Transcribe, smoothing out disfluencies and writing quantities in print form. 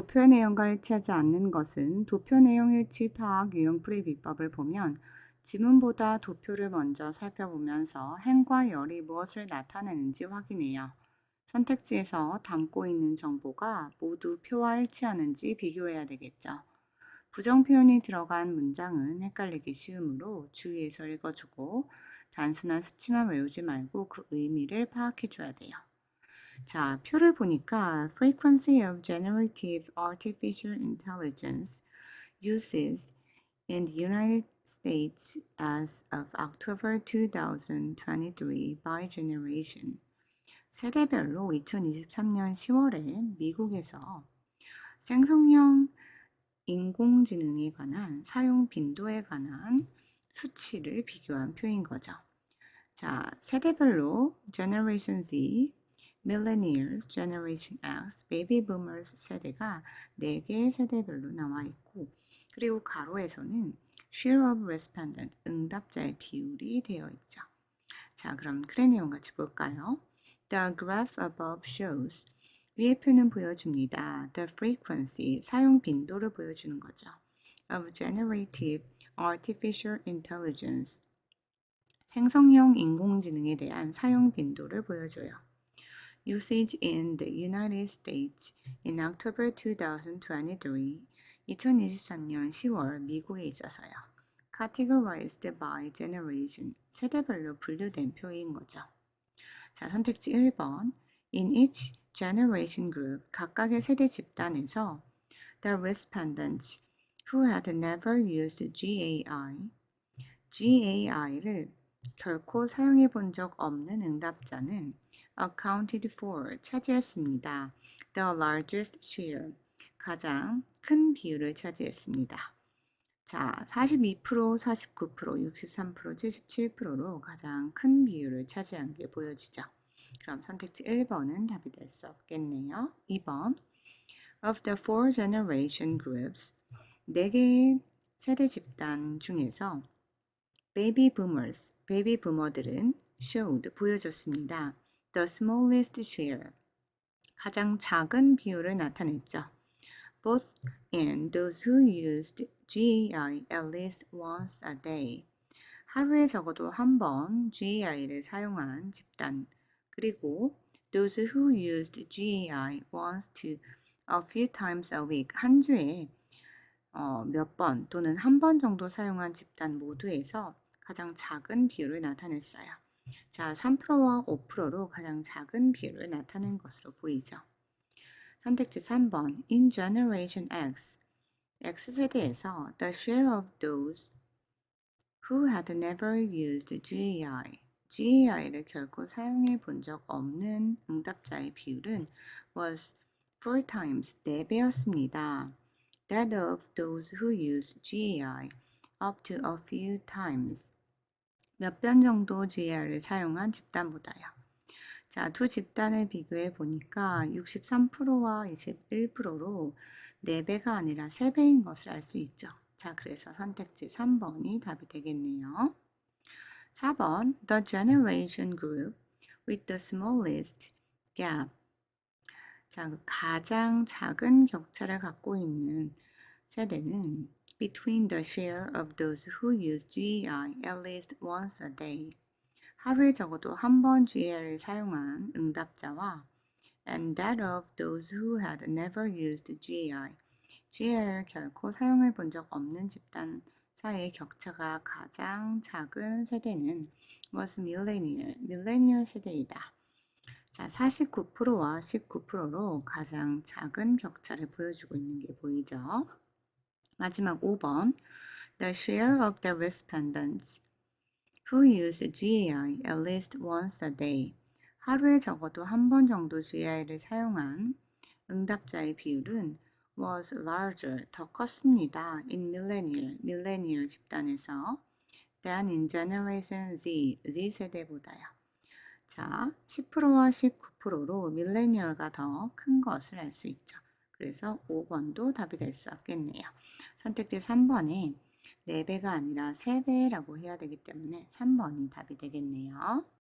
도표 내용과 일치하지 않는 것은 도표 내용 일치 파악 유형풀이 비법을 보면 지문보다 도표를 먼저 살펴보면서 행과 열이 무엇을 나타내는지 확인해요. 선택지에서 담고 있는 정보가 모두 표와 일치하는지 비교해야 되겠죠. 부정 표현이 들어간 문장은 헷갈리기 쉬우므로 주의해서 읽어주고 단순한 수치만 외우지 말고 그 의미를 파악해줘야 돼요. 자, 표를 보니까 Frequency of Generative Artificial Intelligence Uses in the United States as of October 2023 by Generation. 세대별로 2023년 10월에 미국에서 생성형 인공지능에 관한 사용 빈도에 관한 수치를 비교한 표인 거죠. 자, 세대별로 Generation Z, Millennials, Generation X, Baby Boomers 세대가 4개의 세대별로 나와 있고, 그리고 가로에서는 Share of Respondent, 응답자의 비율이 되어 있죠. 자, 그럼 글의 내용 같이 볼까요? The graph above shows, 위의 표는 보여줍니다. The frequency, 사용 빈도를 보여주는 거죠. Of generative artificial intelligence, 생성형 인공지능에 대한 사용 빈도를 보여줘요. Usage in the United States in October 2023, 2023년 10월 미국에 있어서요. Categorized by generation, 세대별로 분류된 표인 거죠. 자, 선택지 1번. In each generation group, 각각의 세대 집단에서 the respondents who had never used GAI를 결코 사용해 본 적 없는 응답자는 accounted for, 차지했습니다. The largest share, 가장 큰 비율을 차지했습니다. 자, 42%, 49%, 63%, 77%로 가장 큰 비율을 차지한 게 보여지죠. 그럼 선택지 1번은 답이 될 수 없겠네요. 2번. Of the four generation groups, 4개의 세대 집단 중에서 baby boomers, 베이비 부머들은 showed, 보여줬습니다. The smallest share, 가장 작은 비율을 나타냈죠. Both in those who used GAI at least once a day, 하루에 적어도 한 번 GAI를 사용한 집단, 그리고 those who used GAI once to a few times a week, 한 주에 몇 번 또는 한 번 정도 사용한 집단 모두에서 가장 작은 비율을 나타냈어요. 자, 3%와 5%로 가장 작은 비율을 나타낸 것으로 보이죠. 선택지 3번. In Generation X, X세대에서 the share of those who had never used GAI를 결코 사용해 본 적 없는 응답자의 비율은 was 4 times, 4배였습니다. That of those who used GAI up to a few times, 몇 번 정도 GAI를 사용한 집단보다요. 자, 두 집단을 비교해 보니까 63%와 21%로 4배가 아니라 3배인 것을 알 수 있죠. 자, 그래서 선택지 3번이 답이 되겠네요. 4번. The generation group with the smallest gap. 자, 가장 작은 격차를 갖고 있는 세대는 between the share of those who use GAI at least once a day, 하루에 적어도 한 번 GAI를 사용한 응답자와 and that of those who had never used GAI를 결코 사용해 본 적 없는 집단 사이의 격차가 가장 작은 세대는 was 밀레니얼 세대이다. 자, 49%와 19%로 가장 작은 격차를 보여주고 있는 게 보이죠. 마지막 5번. The share of the respondents who use GAI at least once a day, 하루에 적어도 한 번 정도 GAI를 사용한 응답자의 비율은 was larger, 더 컸습니다. In 밀레니얼 집단에서 than in Generation Z 세대보다요. 자, 10%와 19%로 밀레니얼가 더 큰 것을 알 수 있죠. 그래서 5번도 답이 될 수 없겠네요. 선택지 3번에 4배가 아니라 3배라고 해야 되기 때문에 3번이 답이 되겠네요.